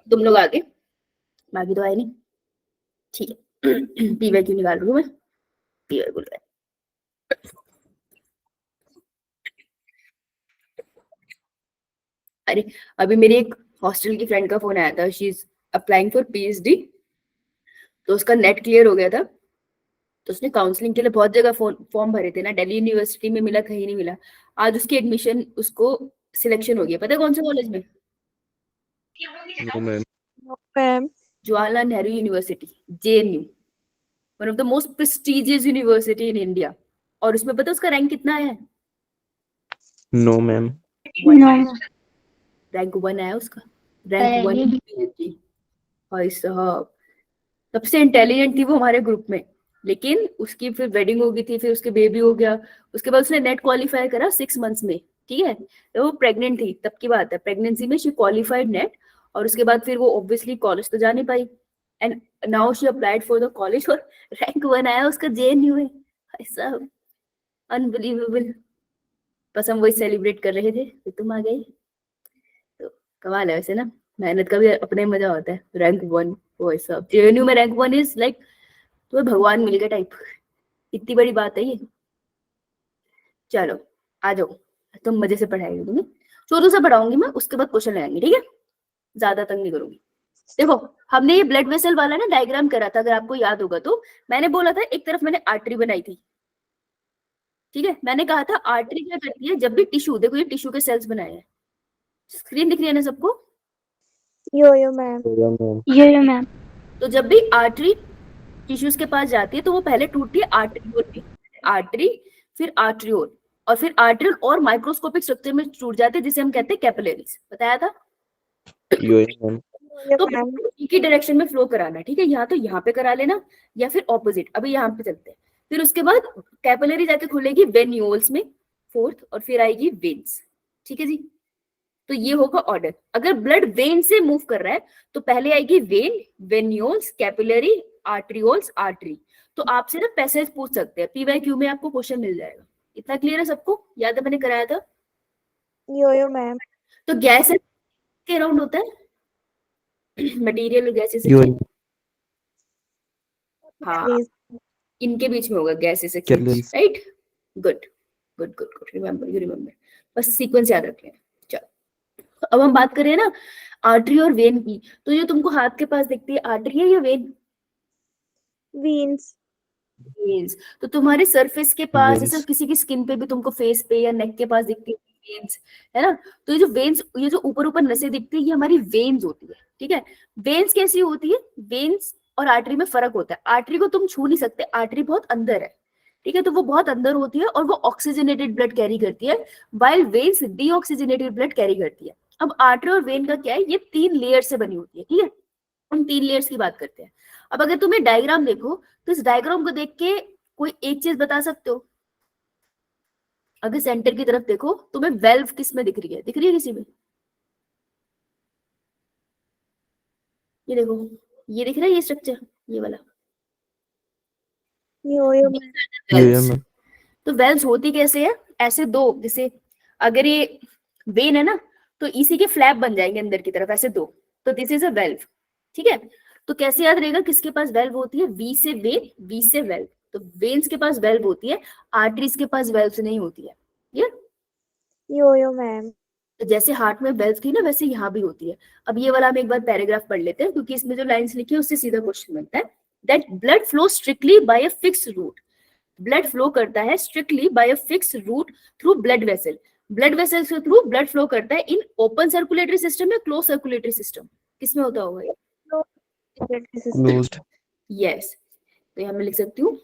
तुम लोग आगे, बाकी तो आए नहीं, ठीक है। पीवाई क्यों निकाल रही हूँ मैं, पीवाई बोल रहा है। अरे अभी मेरी एक हॉस्टल की फ्रेंड का फोन आया था, she is applying for PhD, तो उसका नेट क्लियर हो गया था, तो उसने काउंसलिंग के लिए बहुत जगह फॉर्म भरे थे ना, दिल्ली यूनिवर्सिटी में मिला, कहीं नहीं मिला। आज उसकी एडमिशन, उसको सिलेक्शन हो गया, पता है कौन से कॉलेज में? No ma'am. Ma'am Jawaharlal Nehru university, JNU, one of the most prestigious university in India. और उसमें पता उसका रैंक कितना है? No ma'am. रैंक 1 आया उसका, रैंक 1 पीएचडी। भाई साहब, सबसे इंटेलिजेंट थी वो हमारे ग्रुप में, लेकिन उसकी फिर वेडिंग हो गई थी, फिर उसके बेबी हो गया। उसके बाद उसने नेट क्वालिफाई करा 6 मंथ्स में, ठीक है, तो वो प्रेग्नेंट थी, तब की बात है, प्रेगनेंसी में शी क्वालिफाइड नेट, और उसके बाद फिर वो ऑब्वियसली कॉलेज तो जा नहीं पाई, and now she applied for the college, और रैंक 1 आया उसका जेएनयू में। भाई साहब, अनबिलीवेबल। बस हम वही सेलिब्रेट कर रहे थे, फिर तुम आ गई, तो कमाल है वैसे ना, मेहनत का भी अपने मजा होता है। रैंक 1, वो सब जेएनयू में रैंक 1 इज लाइक तुम्हें भगवान मिल गया टाइप, इतनी बड़ी बात है ये। चलो आ जाओ, तुम मजे से पढ़ाएगी तुम्हें, शुरू से पढ़ाऊंगी मैं, उसके बाद क्वेश्चन लगाएंगे, ठीक है, ज्यादा तंग नहीं करूंगी। देखो, हमने ये ब्लड वेसल वाला ना डायग्राम करा था, अगर आपको याद होगा तो। मैंने बोला था एक तरफ मैंने आर्टरी बनाई थी, ठीक है, मैंने कहा था आर्टरी क्या करती है, जब भी टिश्यू, देखो ये टिश्यू के सेल्स बनाए हैं, स्क्रीन दिख रही है ना सबको? यो मैम। यो मैम। तो जब भी आर्टरी टिश्यूज के पास जाती है तो वो पहले टूटती है आर्टरियोल में, आर्टरी, फिर आर्टरियोल, और फिर आर्टरियल और माइक्रोस्कोपिक स्ट्रक्चर में टूट जाते हैं, जिसे हम कहते हैं कैपिलरीज, बताया था। यो मैम। तो एक ही डायरेक्शन में फ्लो कराना, ठीक है, यहाँ तो यहाँ पे करा लेना, या फिर ऑपोजिट, अभी यहाँ पे चलते हैं। फिर उसके बाद कैपिलरी जाके खुलेगी वेन्यूल्स में, फोर्थ, और फिर आएगी वेन्स, ठीक है जी। तो ये होगा ऑर्डर। अगर ब्लड वेन से मूव कर रहा है तो पहले आएगी when, venules, capillary, arterioles, artery. तो आपसे ना पैसेज पूछ सकते हैं, पीवाईक्यू में आपको क्वेश्चन मिल जाएगा। इतना क्लियर है सबको? याद है मैंने कराया था। यो मैम। तो गैस के अराउंड होता है मटेरियल, गैसेस यो। के, हाँ, इनके बीच में होगा gases exchange, right. Good good good good, remember, you remember, बस सीक्वेंस याद रख लेना। चलो अब हम बात करें ना आर्टरी और वेन की, तो ये तुमको हाथ के पास दिखती है आर्टरी है या वेन? वेन्स। वेन्स। तो तुम्हारे सरफेस के पास, जैसे किसी की स्किन पे भी तुमको फेस पे या नेक के पास दिखती है वेन्स, है ना। तो ये जो वेन्स, ये जो ऊपर ऊपर नसें दिखती है, ये हमारी वेन्स होती है, ठीक है। वेन्स कैसी होती है? वेन्स और आर्टरी में फर्क होता है। आर्टरी को तुम छू नहीं सकते, आर्टरी बहुत अंदर है, ठीक है, तो वो बहुत अंदर होती है और वो ऑक्सीजनेटेड ब्लड कैरी करती है, while veins deoxygenated blood carry करती है। अब आर्टरी और वेन का क्या है, ये 3 लेयर से बनी होती है, ठीक है, हम 3 लेयर्स की बात करते हैं। अब अगर तुम्हें डायग्राम देखो, तो इस डायग्राम को देख के कोई एक चीज बता सकते हो? अगर सेंटर की तरफ देखो, तुम्हें वेल्व किस में दिख रही है? दिख रही है किसी में? ये देखो, ये दिख रहा है, ये स्ट्रक्चर, ये वाला वेल्व्स। तो वेल्व्स होती कैसे है? ऐसे दो, जैसे अगर ये वेन है ना, तो इसी के फ्लैप बन जाएंगे अंदर की तरफ, ऐसे दो, तो दिस इज अ वेल्व, ठीक है। तो कैसे याद रहेगा किसके पास वेल्व होती है? वी से वेन, वी से वेल्व। तो वेन्स के पास वेल्व होती है, आर्टरीज के पास वेल्व नहीं होती है, ये। यो मैम। तो जैसे हार्ट में वेल्व थी ना, वैसे यहाँ भी होती है। अब ये वाला हम एक बार पैराग्राफ पढ़ लेते हैं, क्योंकि इसमें जो लाइंस लिखी है उससे सीधा क्वेश्चन बनता है। That blood flow strictly by a fix route, blood flow करता है strictly by a fix route through blood vessel. Blood vessel के थ्रू ब्लड फ्लो करता है इन ओपन सर्कुलेटरी सिस्टम या क्लोज सर्कुलेटरी सिस्टम? किसमें होता होगा ये? क्लोज्ड। यस, तो यहाँ मैं लिख सकती हूँ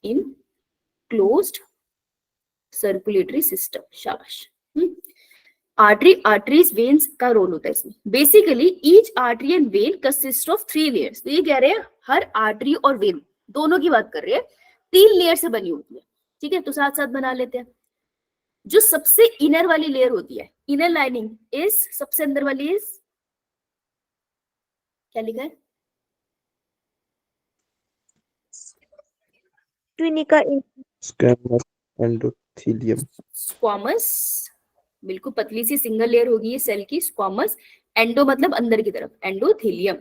इन क्लोज्ड सर्कुलेटरी सिस्टम, शाबाश। आर्टरी, आर्टरीज, वेन्स का रोल होता है इसमें। Basically each artery and when consist of 3 layers. तो ये कह रहे हैं हर आर्टरी और वेन, दोनों की बात कर रहे हैं, 3 लेयर से बनी होती है, ठीक है। तो साथ साथ बना लेते हैं। जो सबसे इनर वाली लेयर होती है, इनर लाइनिंग इज, सबसे अंदर वाली इज, क्या लिखा है? ट्विनिका स्क्वैमस एंडोथेलियम। स्क्वामस, बिल्कुल पतली सी सिंगल लेयर होगी ये सेल की, स्क्वामस एंडो मतलब अंदर की तरफ, एंडोथीलियम।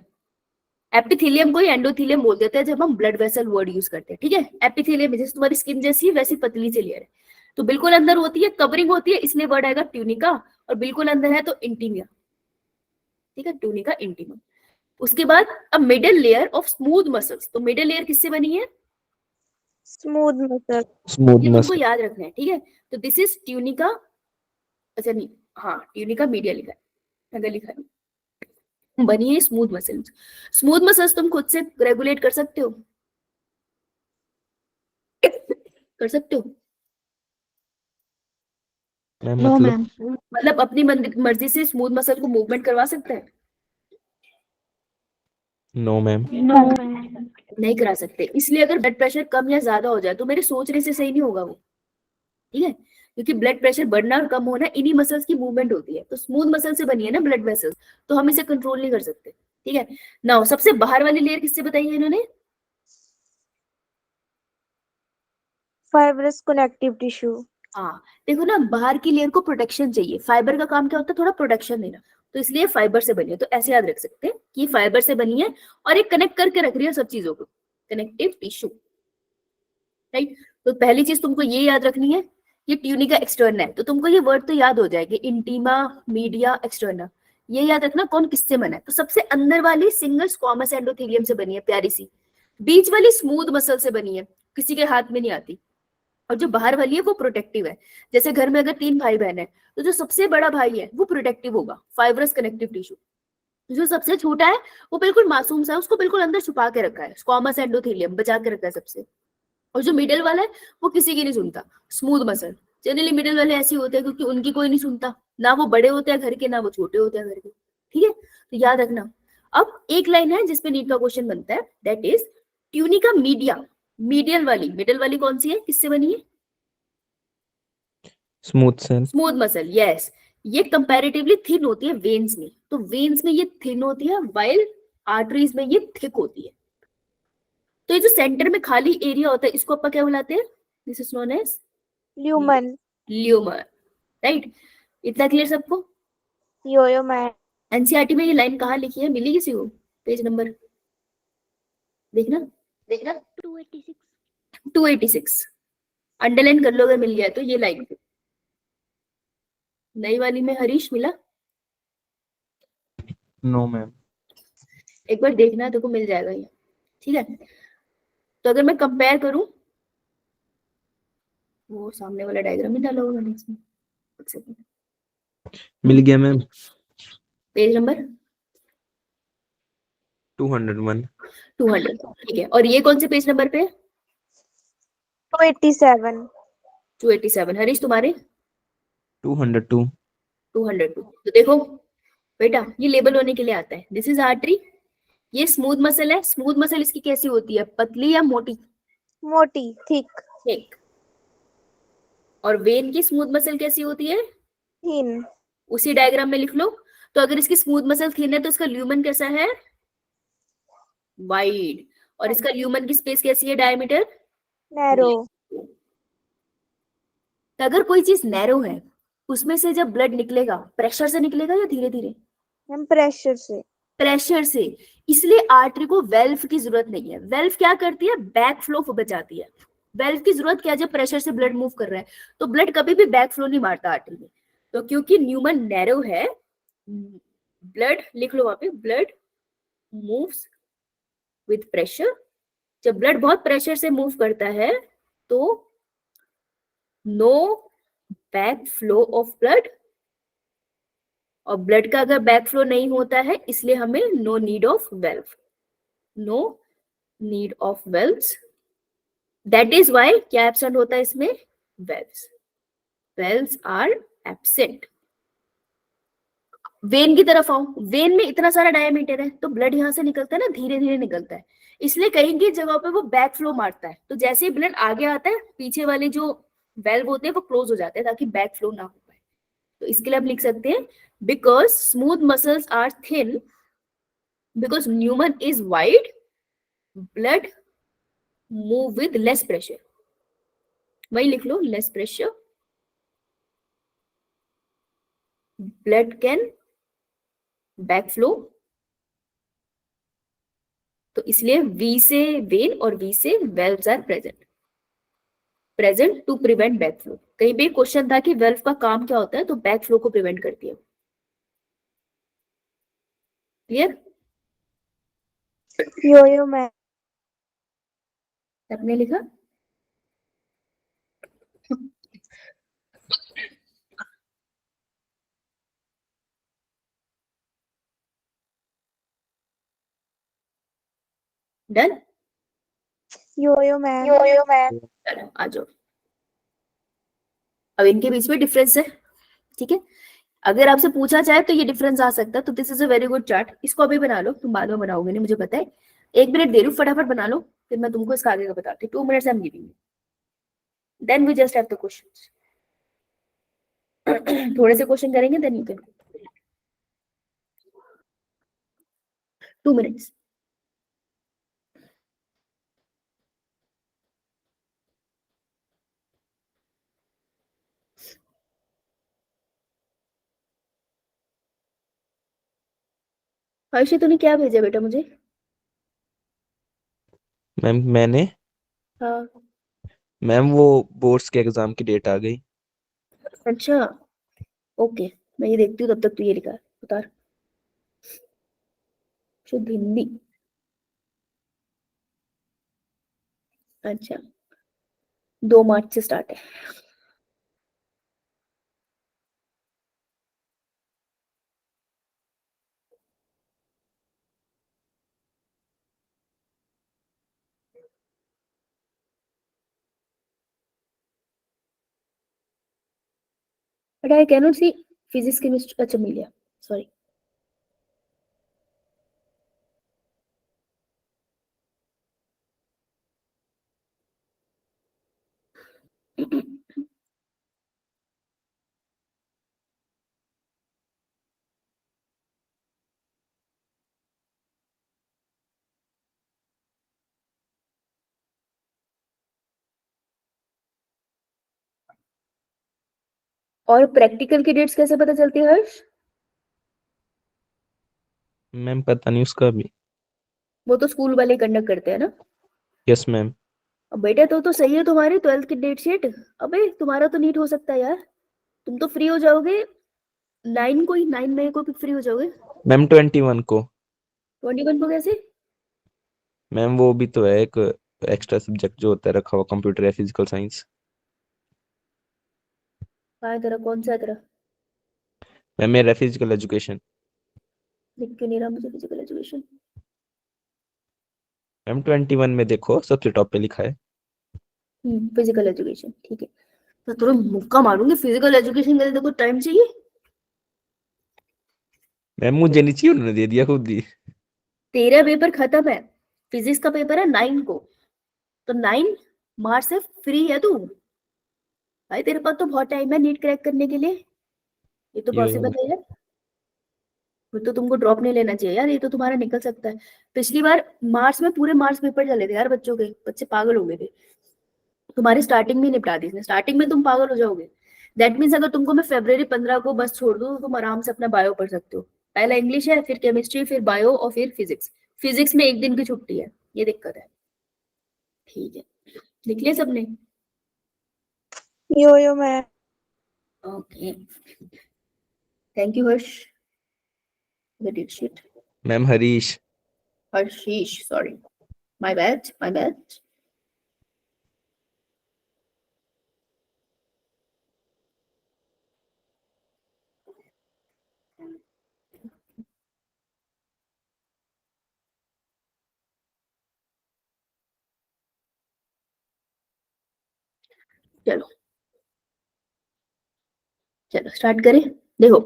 एपिथेलियम को ही एंडोथीलियम बोल देते हैं जब हम ब्लड वेसल वर्ड यूज करते हैं, ठीक है। एपिथेलियम जैसे तुम्हारी स्किन जैसी है वैसी पतली सी लेयर है, तो बिल्कुल अंदर होती है, कवरिंग होती है, इसलिए वर्ड आएगा ट्यूनिका। और बिल्कुल अंदर है तो इंटीमिया, ठीक है, ट्यूनिका इंटीमा। उसके बाद अब middle layer of smooth muscles, तो मिडिल लेयर किससे बनी है? स्मूथ मसल, Smooth ये तुमको muscle. याद रखना है, ठीक है। तो दिस इज ट्यूनिका, अच्छा नहीं, हाँ ट्यूनिका मीडिया लिखा है, अगर लिखा है, बनी है स्मूथ मसल्स। स्मूथ मसल्स तुम खुद से रेगुलेट कर सकते हो, कर सकते हो, मैम नो मतलब मैम, मतलब अपनी मर्जी से स्मूथ मसल को मूवमेंट करवा सकते हैं? no ma'am. नो मैम, नहीं करा सकते, इसलिए अगर ब्लड प्रेशर कम या ज्यादा हो जाए तो मेरे सोचने से सही नहीं होगा वो, ठीक है, क्योंकि ब्लड प्रेशर बढ़ना और कम होना इन्हीं मसल्स की मूवमेंट होती है, तो स्मूथ मसल से बनी है ना ब्लड वेसल्स, तो हम इसे कंट्रोल नहीं कर सकते, ठीक है। नाउ सबसे बाहर वाली लेयर किससे बताई है इन्होंने? फाइब्रस कनेक्टिव टिश्यू, हाँ, देखो ना, बाहर की लेयर को प्रोटेक्शन चाहिए, फाइबर का काम क्या होता है? थोड़ा प्रोटेक्शन देना, तो इसलिए फाइबर से बनी है, तो ऐसे याद रख सकते हैं कि फाइबर से बनी है और एक कनेक्ट करके रख रही है सब चीजों को, कनेक्टिव टिश्यू, राइट। तो पहली चीज तुमको ये याद रखनी है, ये ट्यूनिका एक्सटर्ना है, तो तुमको ये वर्ड तो याद हो जाएगी, इंटीमा मीडिया एक्सटर्ना, ये याद रखना कौन किससे बना है। तो सबसे अंदर वाली सिंगल स्क्वामस एंडोथेलियम से बनी है, प्यारी सी, बीच वाली स्मूथ मसल से बनी है, किसी के हाथ में नहीं आती, और जो बाहर वाली है वो प्रोटेक्टिव है। जैसे घर में अगर 3 भाई बहन है, तो जो सबसे बड़ा भाई है वो प्रोटेक्टिव होगा, फाइब्रस कनेक्टिव टिश्यू। जो सबसे छोटा है वो बिल्कुल मासूम सा है, उसको बिल्कुल अंदर छुपा के रखा है, स्क्वामस एंडोथेलियम बचा के रखा है सबसे। और जो मिडिल वाला है वो किसी की नहीं सुनता, स्मूथ मसल। जनरली मिडिल वाले ऐसे होते हैं क्योंकि उनकी कोई नहीं सुनता, ना वो बड़े होते हैं घर के, ना वो छोटे होते हैं घर के, ठीक है, तो याद रखना। अब एक लाइन है जिसपे नीट का क्वेश्चन बनता है, that is tunica media, medial वाली, मिडिल वाली कौन सी है, किससे बनी है? Smooth cell. Smooth muscle, yes. ये कंपैरेटिवली थिन होती है वेन्स में, तो वेन्स में ये थिन होती है, वाइल आर्टरीज में ये थिक होती है। तो ये जो सेंटर में खाली एरिया होता है इसको अपन क्या बुलाते हैं? This is known as lumen, lumen, right. इतना क्लियर सबको? योयो मैम, एनसीईआरटी में ये लाइन कहाँ लिखी है, मिली किसी को? पेज नंबर देखना, देखना 286, 286, अंडरलाइन कर लो अगर मिल गया तो ये लाइन। नई वाली में हरीश मिला? No ma'am. एक बार देखना तो को मिल जाएगा ये, ठीक है। तो अगर मैं कंपेयर करूं, वो सामने वाला डायग्राम ही डाला होगा मैंने इसमें, एक सेकंड, मिल गया मैम. Page number 201. 200, ठीक है। और ये कौन से पेज नंबर पे? 287, 287। हरीश तुम्हारे? 202. 202। तो देखो बेटा, ये लेबल होने के लिए आता है, दिस इज आर्टरी, ये स्मूथ मसल है, स्मूथ मसल इसकी कैसी होती है, पतली या मोटी? मोटी, थिक, ठीक। और वेन की स्मूथ मसल कैसी होती है? थिन, उसी डायग्राम में लिख लो। तो अगर इसकी स्मूथ मसल थिन है तो इसका ल्यूमन कैसा है? वाइड। और इसका ल्यूमन की स्पेस कैसी है, डायमीटर? नैरो, तो अगर कोई चीज नैरो है, उसमें से जब ब्लड निकलेगा प्रेशर से निकलेगा या धीरे धीरे? मैम प्रेशर से, प्रेशर से। इसलिए आर्टरी को वेल्व की जरूरत नहीं है। वेल्व क्या करती है? बैक फ्लो बचाती है। वेल्व की जरूरत क्या है? जब प्रेशर से ब्लड मूव कर रहा है तो ब्लड कभी भी बैक फ्लो नहीं मारता आर्टरी में। तो क्योंकि न्यूमन नैरो है, ब्लड लिख लो वहां पे, ब्लड मूव्स विद प्रेशर। जब ब्लड बहुत प्रेशर से मूव करता है तो no back flow of blood, और ब्लड का अगर बैक फ्लो नहीं होता है इसलिए हमें no need of valve, no need of valves. That is why क्या एब्सेंट होता है इसमें? Valves, valves are absent. Vein की तरफ आओ, वेन में इतना सारा डायमीटर है तो ब्लड यहां से निकलता है ना, धीरे धीरे निकलता है, इसलिए कहीं की जगह पे वो बैक फ्लो मारता है। तो जैसे ही ब्लड आगे आता है पीछे वाले जो वेल्व होते हैं वो क्लोज हो जाते हैं ताकि बैक फ्लो ना हो पाए। तो इसके लिए आप लिख सकते हैं because smooth muscles are thin, because lumen is wide, blood move with less pressure. वही लिख लो, less pressure, blood can back flow, तो इसलिए वी से वेन और we say valves are present to prevent back flow. कहीं भी question था कि वेल्व का काम क्या होता है, तो बैक फ्लो को प्रिवेंट करती है। क्लियर? Yo-yo ma'am. आपने लिखा? डन? Yo-yo ma'am. चलो आ जाओ। अब इनके बीच में डिफरेंस है, ठीक है। अगर आपसे पूछा जाए तो ये डिफरेंस आ सकता है, तो this is a very good chart. इसको अभी बना लो, तुम बाद में बनाओगे नहीं, मुझे पता है। 1 मिनट दे रही हूँ, फटाफट बना लो, फिर मैं तुमको इसका आगे का बताती हूँ। 2 minutes I am giving, then we just have the questions. थोड़े से क्वेश्चन करेंगे, then you can 2 minutes. Harshi तूने क्या भेजा बेटा मुझे? मैम मैंने, हाँ मैम वो बोर्ड्स के एग्जाम की डेट आ गई। अच्छा, ओके, मैं ये देखती हूँ, तब तक तू ये लिखा उतार। शुद्ध हिंदी, अच्छा 2 मार्च से स्टार्ट है। But I can not see physics chemistry. अच्छा मिल गया, सॉरी। और प्रैक्टिकल की डेट्स कैसे पता चलती है हर्ष? मैम पता नहीं उसका भी। वो तो स्कूल वाले कंडक्ट करते हैं ना। Yes ma'am. अब बेटा तो सही है तुम्हारी 12th की डेट शीट। अबे तुम्हारा तो नीट हो सकता है यार, तुम तो फ्री हो जाओगे 9 मई को फ्री हो जाओगे। मैम 21 को। 21 को कैसे? मैम वो भी तो है एक एक्स्ट्रा सब्जेक्ट जो होता है रखा हुआ, कंप्यूटर या फिजिकल साइंस। कहाँ है तेरा, कौन सा है तेरा? मैम मेरा फिजिकल एजुकेशन। लिख क्यों नहीं रहा मुझे फिजिकल एजुकेशन? मैम 21 में देखो सबसे टॉप पे लिखा है। फिजिकल एजुकेशन, ठीक है। तो तुरंत मुक्का मारूंगी, फिजिकल एजुकेशन के लिए देखो टाइम चाहिए। मैम मुझे नहीं चाहिए, उन्होंने दे दिया खुद ही। तेरा पेपर खत्म है, फिजिक्स का पेपर है 9 को, तो 9 मार्च से फ्री है तू। भाई तेरे पास तो बहुत टाइम है नीट क्रैक करने के लिए, ये तो पॉसिबल है यार। फिर तो तुमको ड्रॉप नहीं लेना चाहिए यार, ये तो तुम्हारा निकल सकता है। पिछली बार मार्च में पूरे मार्च पेपर चले थे यार बच्चों के, बच्चे पागल हो गए थे। तुम्हारी स्टार्टिंग में निपटा दी इसने, स्टार्टिंग में तुम पागल हो जाओगे। दैट मीन्स अगर तुमको मैं February 15 को बस छोड़ दूं तो तुम आराम से अपना बायो पढ़ सकते हो। पहला इंग्लिश है, फिर केमिस्ट्री, फिर बायो और फिर फिजिक्स। फिजिक्स में 1 दिन की छुट्टी है, ये दिक्कत है। ठीक है, लिख लिया सबने? Yo-yo ma'am. Okay, thank you Harsh, the date sheet. Ma'am Harish. Harshish, sorry, my bad my bad. चलो चलो स्टार्ट करें। देखो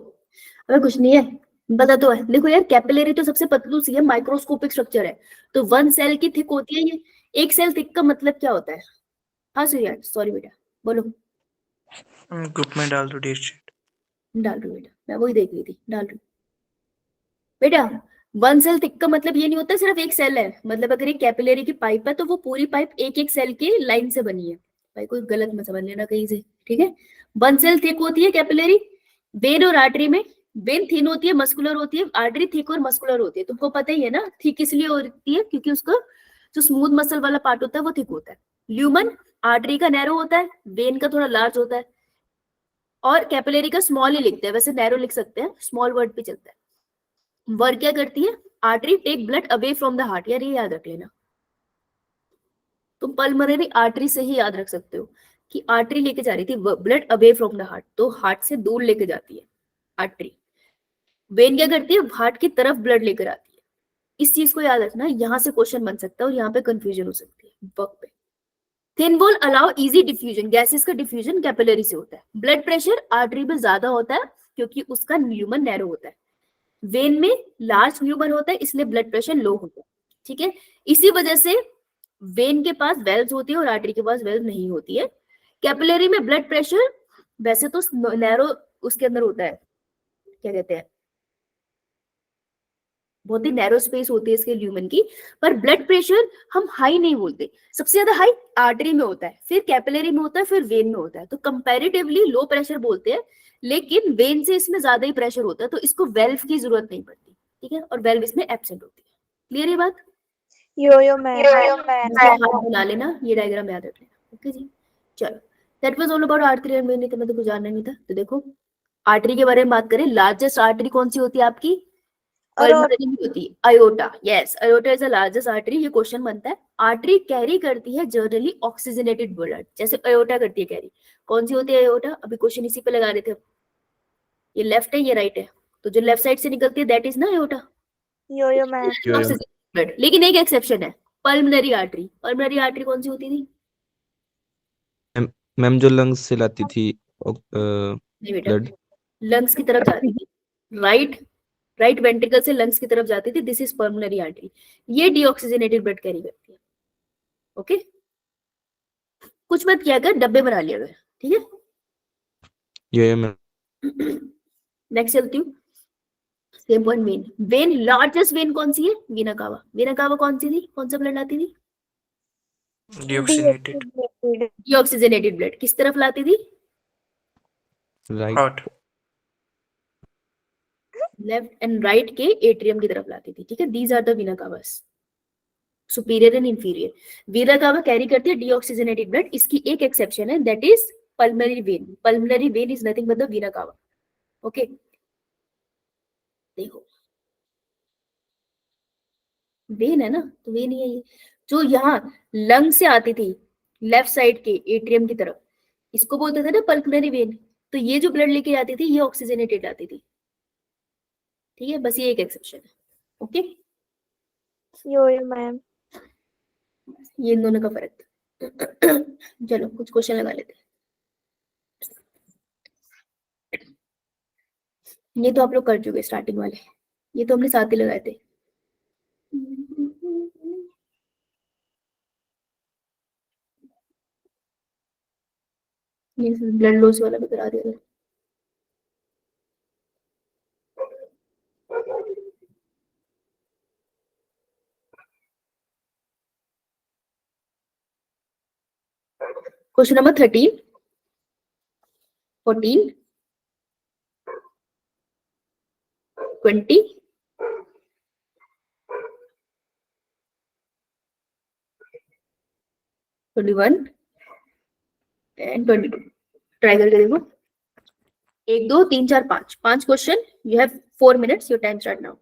अबे कुछ नहीं है, पता तो है। देखो यार, कैपिलरी तो सबसे पतलू सी है, माइक्रोस्कोपिक स्ट्रक्चर है, तो 1 सेल की थिक होती है ये। 1 सेल थिक का मतलब क्या होता है? हाँ यार सॉरी बेटा, बोलो। ग्रुप में डाल दो डेट शीट। डाल दो बेटा, मैं वही देख रही थी, डाल दो बेटा। 1 सेल थिक का मतलब ये नहीं होता सिर्फ 1 सेल है, मतलब अगर एक कैपिलरी की पाइप है तो वो पूरी पाइप एक एक सेल की लाइन से बनी है। भाई कोई गलत मत समझ लेना कहीं से, ठीक है। 1 सेल थिक होती है कैपिलरी। वेन और आर्टरी में वेन थिन होती है, मस्कुलर होती है, आर्टरी थिक और मस्कुलर होती है, तुमको पता ही है ना। थिक इसलिए होती है क्योंकि उसका जो स्मूथ मसल वाला पार्ट होता है वो थिक होता है। ल्यूमन आर्टरी का नैरो होता है, वेन का थोड़ा लार्ज होता है, और कैपिलरी का स्मॉल ही लिखते हैं, वैसे नैरो लिख सकते हैं, स्मॉल वर्ड पे चलता है। वर्क क्या करती है, artery take blood away from the heart, यार ये याद रख लेना, तुम पल्मोनरी आर्टरी से ही याद रख सकते हो कि आर्टरी लेके जा रही थी blood away from the heart, तो हार्ट से दूर लेके जाती है आर्टरी। वेन क्या करती है, हार्ट की तरफ ब्लड लेकर आती है। इस चीज को याद रखना, यहाँ से क्वेश्चन बन सकता है और यहाँ पे कंफ्यूजन हो सकती है वर्क पे। Thin wall allow easy diffusion, gases का डिफ्यूजन कैपिलरी से होता है। ब्लड प्रेशर आर्टरी में ज्यादा होता है क्योंकि उसका ल्यूमन नैरो होता है। वेन में लार्ज ल्यूमन होता है इसलिए ब्लड प्रेशर लो होता है, ठीक है। इसी वजह से वेन के पास वेल्व्स होती है और आर्टरी के पास वेल्व नहीं होती है। कैपिलरी में ब्लड प्रेशर वैसे तो नैरो उसके अंदर होता है, क्या कहते हैं, बहुत ही नैरो स्पेस होती है इसके ल्यूमन की, पर ब्लड प्रेशर हम हाई नहीं बोलते, सबसे ज्यादा हाई आर्टरी में होता है, फिर कैपिलरी में होता है, फिर वेन में होता है, तो कंपैरेटिवली लो प्रेशर बोलते हैं। लेकिन वेन से इसमें ज्यादा ही प्रेशर होता है, तो इसको वेल्व की जरूरत नहीं पड़ती, ठीक है, और वेल्व इसमें एब्सेंट होती है। क्लियर ये बात? Yo-yo man. इसको हाथ बना लेना, ये डायग्राम याद रख लेना, ओके जी। चलो, that was all about artery and when, नहीं तो मैं तो कुछ जानना नहीं था। तो देखो आर्टरी के बारे में बात करें, लार्जेस्ट आर्टरी कौन सी होती है आपकी, पल्मोनरी में होती है, aorta. Yes, aorta is the largest artery, ये क्वेश्चन बनता है। आर्टरी कैरी करती है जनरली ऑक्सीजनेटेड ब्लड, जैसे अयोटा करती है कैरी। कौन सी होती है अयोटा, अभी क्वेश्चन इसी पे लगा रहे थे। ये लेफ्ट है, ये राइट है, तो जो लेफ्ट साइड से निकलती है दैट इज ना aorta, Yo-yo man. Oxygen blood. लेकिन एक एक्सेप्शन है, पल्मोनरी आर्टरी। पल्मोनरी आर्टरी कौन सी होती थी? मैम जो लंग्स से लाती थी नहीं बेटा, ब्लड, लंग्स की तरफ जाती थी, राइट वेंट्रिकल से लंग्स की तरफ जाती थी, दिस इज पल्मोनरी आर्टरी। ये डीऑक्सीजनेटेड ब्लड कैरी करती है, ओके। कुछ मत किया कर, डब्बे बना लिया कर, ठीक है। ये मैम नेक्स्ट चलती हूँ, same point. When, when largest when कौन सी है, वीना कावा। वीना कावा कौन सी थी, कौन सा ब्लड लाती थी, Deoxygenated. डीऑक्सीजनेटेड ब्लड, किस तरफ लाती थी, right, Heart. Left and right के एट्रियम की तरफ लाती थी, ठीक है। These are the vena cavas, superior and inferior. Vena cava carry करती है डीऑक्सीजनेटेड ब्लड, इसकी एक एक्सेप्शन है, that is pulmonary vein. Pulmonary vein is nothing but the Veena कावा, ओके। देखो वेन है ना, तो वेन ही है ये, जो यहाँ लंग से आती थी लेफ्ट साइड के एट्रियम की तरफ, इसको बोलते थे ना पल्मोनरी वेन। तो ये जो ब्लड लेके जाती थी ये ऑक्सीजनेटेड आती थी, ठीक है, बस ये एक एक्सेप्शन है, ओके। Yo-yo man. ये इन दोनों का फर्क था। चलो कुछ क्वेश्चन लगा लेते हैं। ये तो आप लोग कर चुके स्टार्टिंग वाले, ये तो हमने साथ ही लगाए थे। ये ब्लड लॉस वाला भी करा दिया था। Question number 13, 14, 20, 21 and 22। ट्राई करके देखो, 1 2 3 4 5, 5 question. You have 4 minutes, your time start now.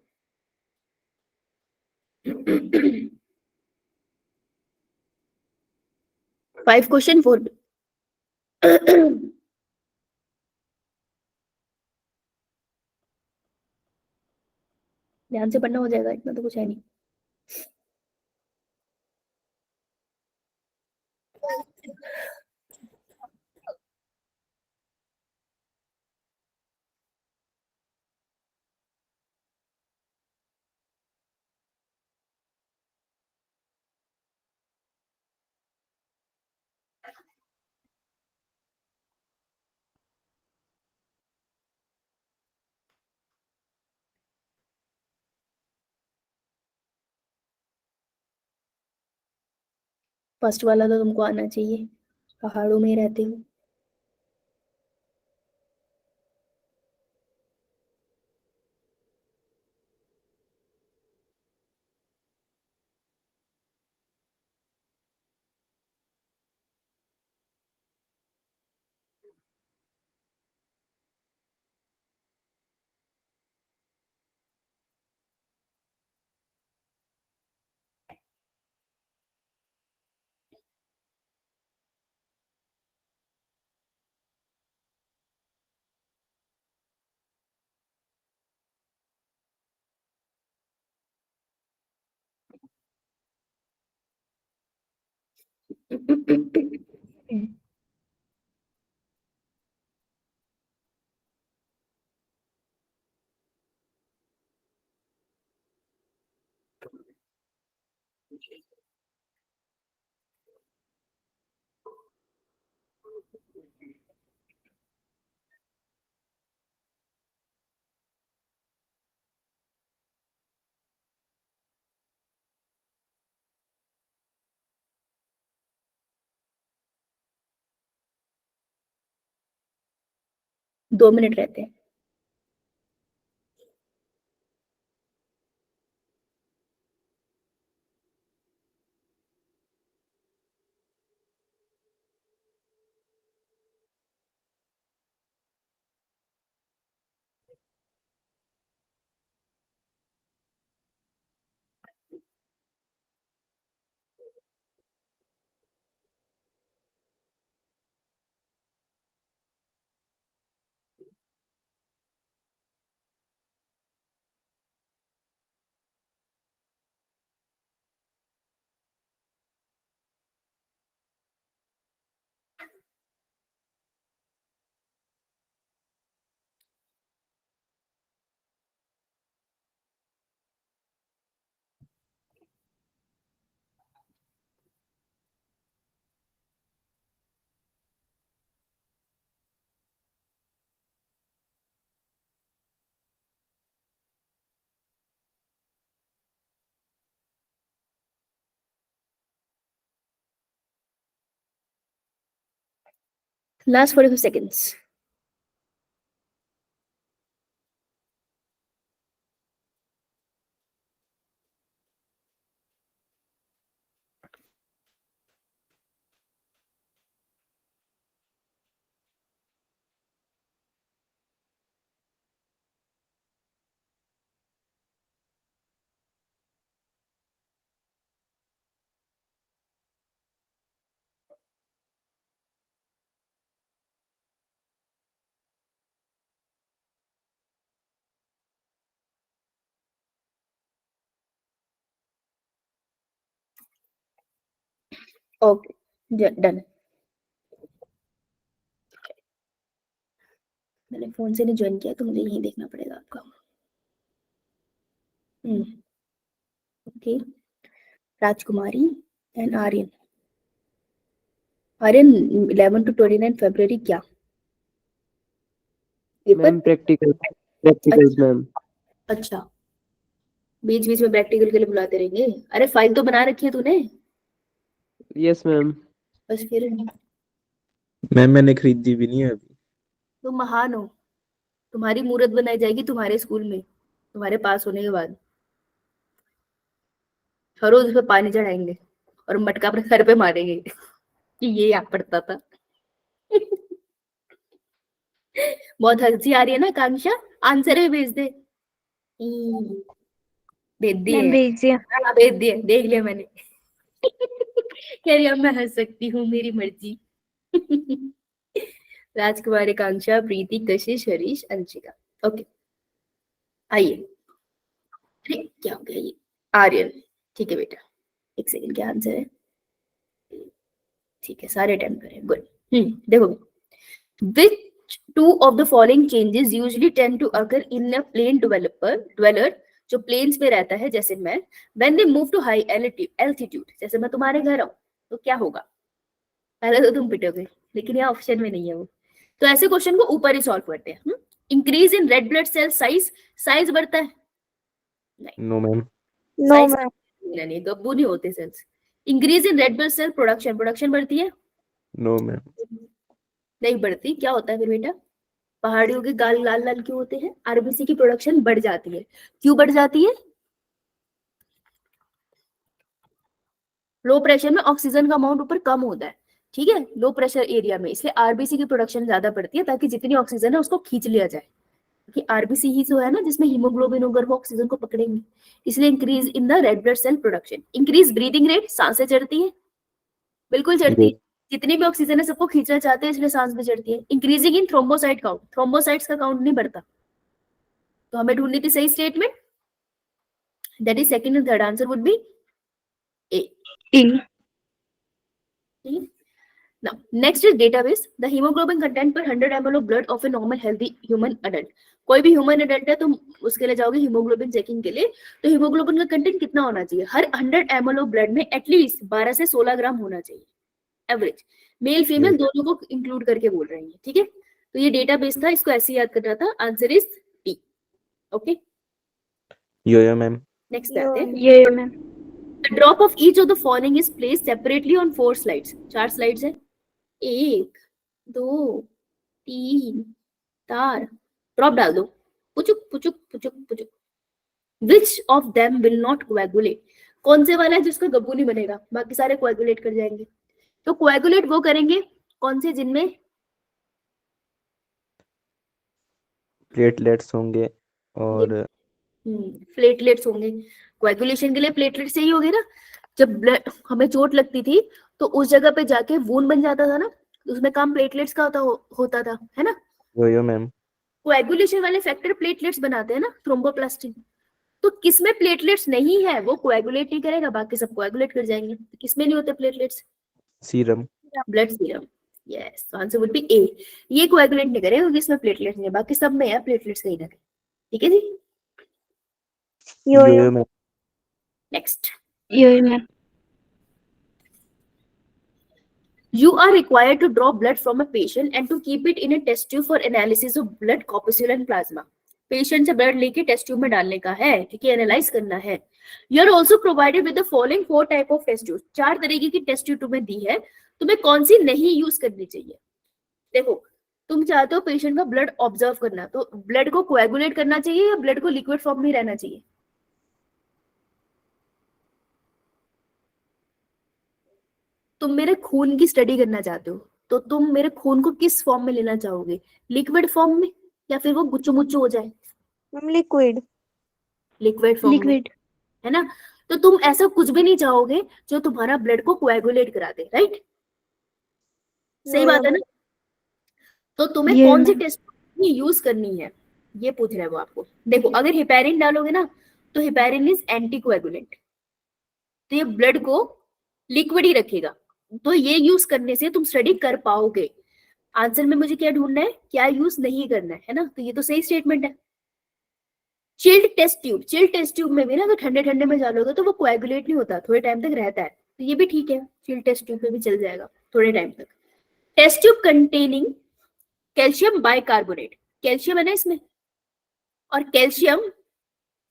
5 question 4। ध्यान से पढ़ना, हो जाएगा, इतना तो कुछ है नहीं। फर्स्ट वाला तो तुमको आना चाहिए, पहाड़ों में रहते हो। 2 मिनट रहते हैं। Last 45 seconds. Okay, done. मैंने फोन से नहीं ज्वाइन किया तो मुझे यही देखना पड़ेगा आपका। Okay, Rajkumari and Aryan. Aryan 11 to 29 फरवरी क्या पेपर? Ma'am practicals ma'am. अच्छा, बीच बीच में प्रैक्टिकल के लिए बुलाते रहेंगे। अरे फाइल तो बना रखी है तूने? Yes ma'am. बस फिर मैम मैंने खरीदी भी नहीं है अभी। तुम महान हो, तुम्हारी मूर्त बनाई जाएगी तुम्हारे स्कूल में तुम्हारे पास होने के बाद। हर रोज उस पे पानी चढ़ाएंगे और मटका अपने सर पे मारेंगे कि ये यहाँ पड़ता था। बहुत हंसी आ रही है ना कांक्षा? आंसर भी भेज दे। भेज दिए? मैम भेज दिया। हाँ भेज दिए, देख लिया मैंने। कह रही अब मैं हंस सकती हूँ, मेरी मर्जी। राजकुमारी, कांक्षा, प्रीति, कशिश, हरीश, अंशिका। ओके आइए। अरे क्या हो गया ये? आर्यन, ठीक है बेटा, एक सेकंड, क्या आंसर है? ठीक है, सारे अटेम्प्ट करें, गुड। देखो, which two of the following changes usually tend to occur in a plane dweller जो प्लेन्स पे रहता है जैसे मैं, when they move to high altitude जैसे मैं तुम्हारे घर आऊं तो क्या होगा? पहले तो तुम पिटोगे, लेकिन यहाँ ऑप्शन में नहीं है वो। तो ऐसे क्वेश्चन को ऊपर ही सॉल्व करते हैं। Increase in red blood cell size, size बढ़ता है? नहीं। No ma'am. No size ma'am. नहीं, गब्बू नहीं होते cells. Increase in red blood cell production, production बढ़ती है? No ma'am. नहीं बढ़ती। क्या होता है फिर बेटा? पहाड़ियों के गाल लाल लाल क्यों होते हैं? आरबीसी की प्रोडक्शन बढ़ जाती है। क्यों बढ़ जाती है? लो प्रेशर में ऑक्सीजन का अमाउंट ऊपर कम होता है, ठीक है, लो प्रेशर एरिया में, इसलिए आरबीसी की प्रोडक्शन ज्यादा बढ़ती है ताकि जितनी ऑक्सीजन है उसको खींच लिया जाए। कि आरबीसी ही जो है ना जिसमें हीमोग्लोबिन होगा वो ऑक्सीजन को पकड़ेंगे, इसलिए increase in the red blood cell production. Increase breathing rate, सांसें चढ़ती है? बिल्कुल चढ़ती है, जितनी भी ऑक्सीजन है सबको खींचना चाहते हैं इसलिए सांस भी चढ़ती है। Increasing in thrombocyte count, thrombocytes का काउंट नहीं बढ़ता। तो हमें ढूंढनी थी सही statement, that is second and third answer would be A. Now, next is database. The hemoglobin content per 100 ml of blood of a normal healthy human adult. कोई भी ह्यूमन एडल्ट है तुम उसके लिए जाओगे हीमोग्लोबिन चेकिंग के लिए, तो हीमोग्लोबिन का कंटेंट कितना होना चाहिए? हर 100 ml ऑफ ब्लड में एटलीस्ट 12 से 16 ग्राम होना चाहिए एवरेज। मेल फीमेल दोनों को इंक्लूड करके बोल रहे हैं, ठीक है। तो ये डेटाबेस था, इसको ऐसे याद करना था। Answer is D. Okay, yo ma'am. Next आते हैं। Yo-yo, ma'am. The drop of each of the following is placed separately on 4 slides. 4 slides है, 1 2 3 4, ड्रॉप डाल दो, पुचुक पुचुक पुचुक पुचुक। Which of them will not coagulate? कौन से वाला है जिसका गब्बू नहीं बनेगा, बाकी सारे कोएगुलेट कर जाएंगे। तो कोएगुलेट वो करेंगे कौन से, जिनमें प्लेटलेट्स होंगे और प्लेटलेट्स होंगे। कोएगुलेशन के लिए प्लेटलेट्स चाहिए होगे ना। जब ब्लड हमें चोट लगती थी तो उस जगह पे जाके वून बन जाता था ना, उसमें काम प्लेटलेट्स का होता था, है ना। यो मैम। कोएगुलेशन वाले फैक्टर प्लेटलेट्स बनाते हैं ना, थ्रोम्बोप्लास्टिन। तो किसमें प्लेटलेट्स नहीं है वो कोएगुलेट नहीं करेगा, बाकी सब कोएगुलेट कर जाएंगे। तो किसमें नहीं होते platelets? Serum. Blood serum. Yes, answer would be A. ये कोएगुलेट नहीं करेगा क्योंकि इसमें प्लेटलेट्स नहीं है, बाकी सब में है प्लेटलेट्स कहीं ना कहीं, ठीक है जी। Yo-yo. Ma'am. Next, Yo-yo, ma'am. you are required to draw blood from a patient and to keep it in a test tube for analysis of blood corpuscle and plasma. Patient से blood लेके test tube में डालने का है, ठीक है, analyse करना है। You are also provided with the following 4 type of test tube. 4 तरीके की टेस्ट ट्यूब तुम्हें दी है, तुम्हें कौन सी नहीं यूज करनी चाहिए। देखो, तुम चाहते हो पेशेंट का ब्लड ऑब्जर्व करना, तो ब्लड को कोएगुलेट करना चाहिए या ब्लड को लिक्विड फॉर्म में रहना चाहिए? तुम मेरे खून की स्टडी करना चाहते हो तो तुम मेरे खून को किस फॉर्म में लेना चाहोगे, लिक्विड फॉर्म में या फिर वो गुच्चू मुच्चू हो जाए? Ma'am, liquid. लिक्विड फॉर्म में, Liquid. है ना। तो तुम ऐसा कुछ भी नहीं चाहोगे जो तुम्हारा ब्लड को कोएगुलेट करा दे, राइट? सही बात है ना। तो तुम्हें ये कौन सी मैम। टेस्ट यूज करनी है ये पूछ रहे हैं वो आपको। देखो, अगर हिपैरिन डालोगे ना तो हिपैरिन इज एंटी कोएगुलेंट, तो ये ब्लड को लिक्विड ही रखेगा। तो ये यूज करने से तुम स्टडी कर पाओगे। आंसर में मुझे क्या ढूंढना है, क्या यूज नहीं करना है ना। तो ये तो सही स्टेटमेंट है। Chilled test tube, chilled test tube में भी ना अगर ठंडे ठंडे में डालोगे तो वो कोएगुलेट नहीं होता, थोड़े टाइम तक रहता है। तो ये भी ठीक है, चिल्ड टेस्ट ट्यूब में भी चल जाएगा थोड़े टाइम तक। Test tube containing calcium bicarbonate, calcium है ना इसमें, और कैल्शियम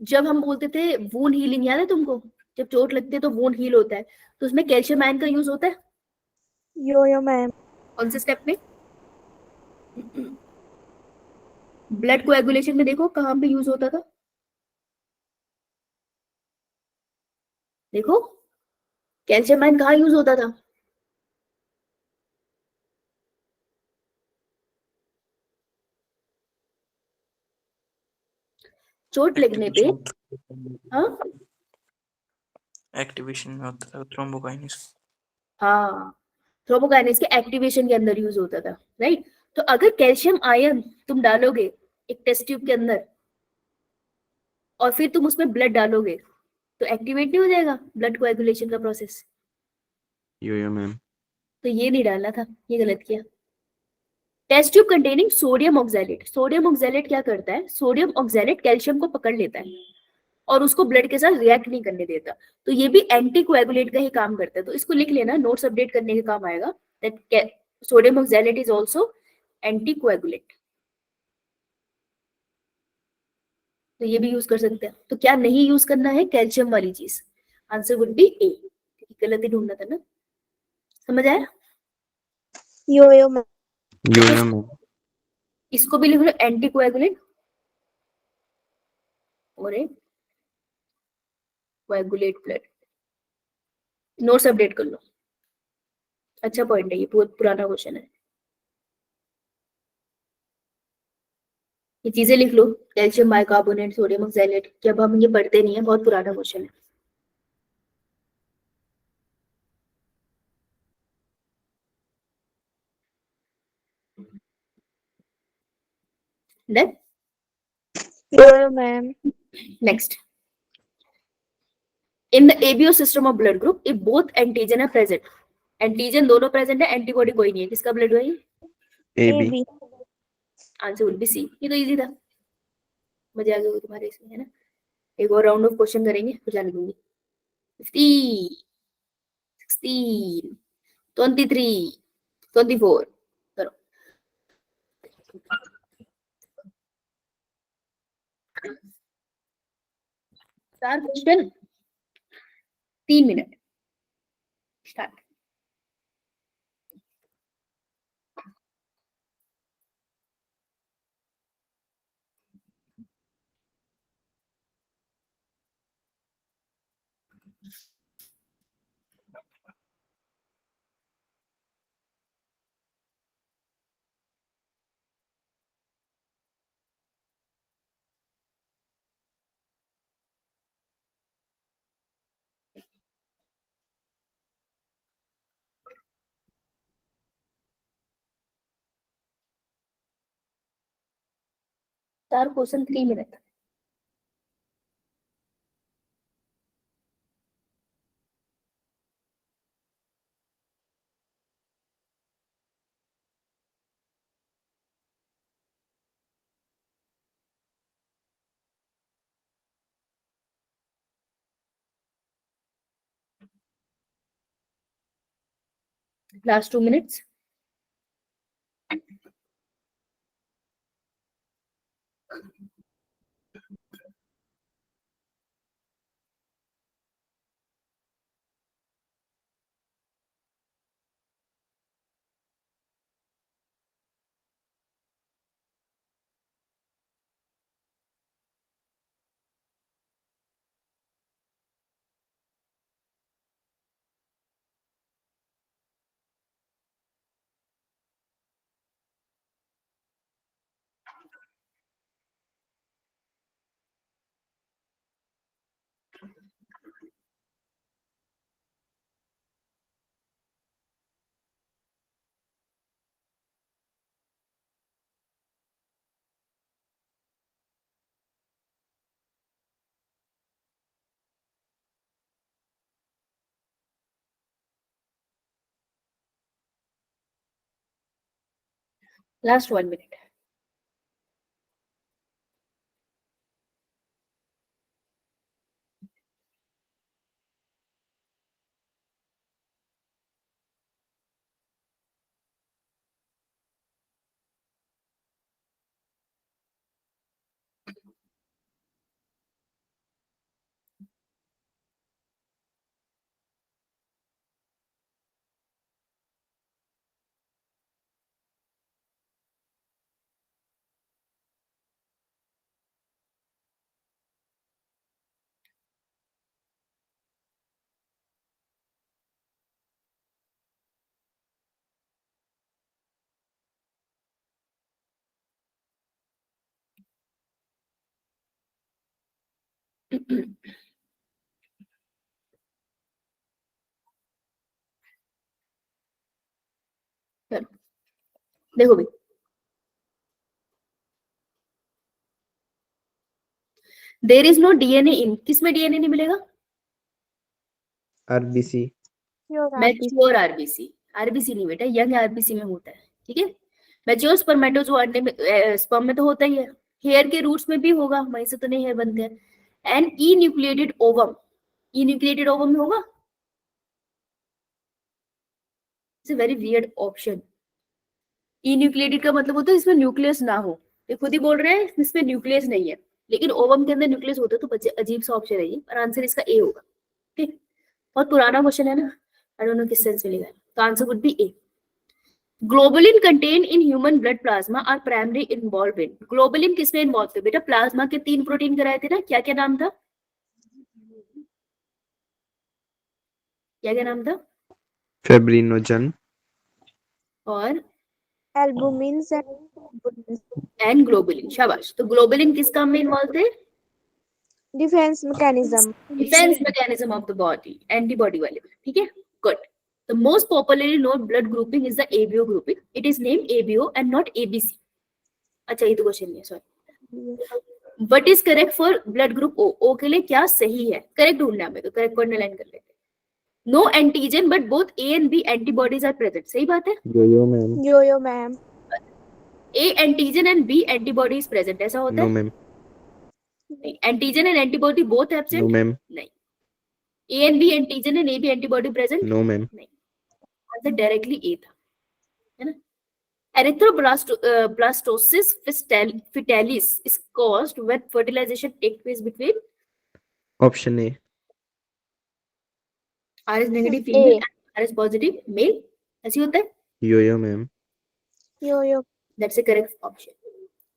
जब हम बोलते थे वून हीलिंग, याद है तुमको, जब चोट लगती है तो वून हील होता है, तो उसमें कैल्शियम आयन का यूज होता है। Yo-yo, ma'am. कौन से स्टेप में? ब्लड कोएगुलेशन में देखो कहां पे यूज होता था, देखो कैल्शियम आयन कहाँ यूज होता था? चोट लगने पे, हाँ एक्टिवेशन में होता है थ्रोम्बोकाइनेस। हाँ, थ्रोम्बोकाइनेस के एक्टिवेशन के अंदर यूज होता था, राइट। तो अगर कैल्शियम आयन तुम डालोगे एक टेस्ट ट्यूब के अंदर और फिर तुम उसमें ब्लड डालोगे तो एक्टिवेट नहीं हो जाएगा ब्लड कोएगुलेशन का प्रोसेस? Yo ma'am. तो ये नहीं डालना था, ये गलत किया। Test tube containing sodium oxalate, sodium oxalate क्या करता है, सोडियम ऑक्सैलेट कैल्शियम को पकड़ लेता है और उसको ब्लड के साथ रिएक्ट नहीं करने देता, तो ये भी एंटी कोएगुलेट का ही काम करता है। तो इसको लिख लेना, नोट्स अपडेट करने के काम आएगा, that sodium oxalate is also anti coagulate. तो ये भी यूज कर सकते हैं। तो क्या नहीं यूज करना है, कैल्शियम वाली चीज। आंसर वुड बी ए, गलत ही ढूंढना था ना, समझ आया? Yo-yo, ma'am. यो मैम। इसको भी लिख लो एंटी कोएगुलेंट और एक कोएगुलेट ब्लड। नोट्स अपडेट कर लो, अच्छा पॉइंट है ये, बहुत पुराना क्वेश्चन है। ये चीजें लिख लो, कैल्शियम बाइकार्बोनेट, सोडियम ऑक्सैलेट, कि अब हम ये पढ़ते नहीं है, बहुत पुराना क्वेश्चन है। Then Yo-yo, ma'am. next, in the ABO system of blood group, if both antigen are present, antigen दोनों प्रेजेंट है, एंटीबॉडी कोई नहीं है, किसका ब्लड हुआ ये? A B. AB. Answer would be C. ये तो इजी था, मजा आ गया तुम्हारे इसमें, है ना? एक और राउंड ऑफ क्वेश्चन करेंगे फिर जाने दूंगी। 50, 16, 23, 24 करो। चार क्वेश्चन, 3 मिनट, स्टार्ट। चार question, 3 minute. Last 2 minutes. Last 1 minute. चलो देखो भाई, there is no DNA in, किसमें डीएनए नहीं मिलेगा? RBC. Your RBC. Mature RBC. RBC नहीं बेटा, यंग आरबीसी में होता है, ठीक है? मैच्योर स्पर्मेटोजो अंडे में, स्पर्म में तो होता ही है, हेयर के रूट्स में भी होगा, वहीं से तो नहीं हेयर बनते हैं। And E nucleated ovum, E nucleated ovum में होगा। It's a very weird option. E nucleated का मतलब होता है इसमें न्यूक्लियस ना हो, ये खुद ही बोल रहे हैं इसमें न्यूक्लियस नहीं है, लेकिन ओवम के अंदर न्यूक्लियस होता है, तो अजीब सा ऑप्शन है ये, और आंसर इसका ए होगा। ठीक, बहुत पुराना क्वेश्चन है ना, आई डोंट नो किस सेंस में लिखा है, तो answer would be A. Globulin contain in human blood plasma are primary involve in, globulin किसमें इन्वॉल्व थे बेटा? प्लाज्मा के 3 प्रोटीन कराए थे ना, क्या क्या नाम था? क्या क्या नाम था? फेब्रिनोजन और Albumins and globulins. And globulin, शाबाश। तो ग्लोबुलिन किस काम में इन्वॉल्व थे? Defense mechanism. Defence mechanism of the body, antibody वाले में, ठीक है? Good. The most popularly known blood grouping is the ABO grouping. It is named ABO and not ABC. अच्छा ये तो क्वेश्चन नहीं है, sorry. What is correct for blood group O? O के लिए क्या सही है? करेक्ट ढूंढना है हमें, तो करेक्ट को अंडरलाइन कर लेते हैं। No antigen but both A and B antibodies are present, सही बात है। Yo ma'am. Yo-yo, ma'am. A antigen and B antibodies present, ऐसा होता नो है। मैम। नहीं, antigen and antibody both no absent, ma'am. नहीं। A and B antigen and A B antibody present, no ma'am. नहीं। आंसर डायरेक्टली ए था, है ना। Erythroblastosis fetalis is caused when fertilization takes place between option A. R is negative A. female and R is positive male, ऐसी होता है। Yo ma'am. Yo-yo. That's a correct option.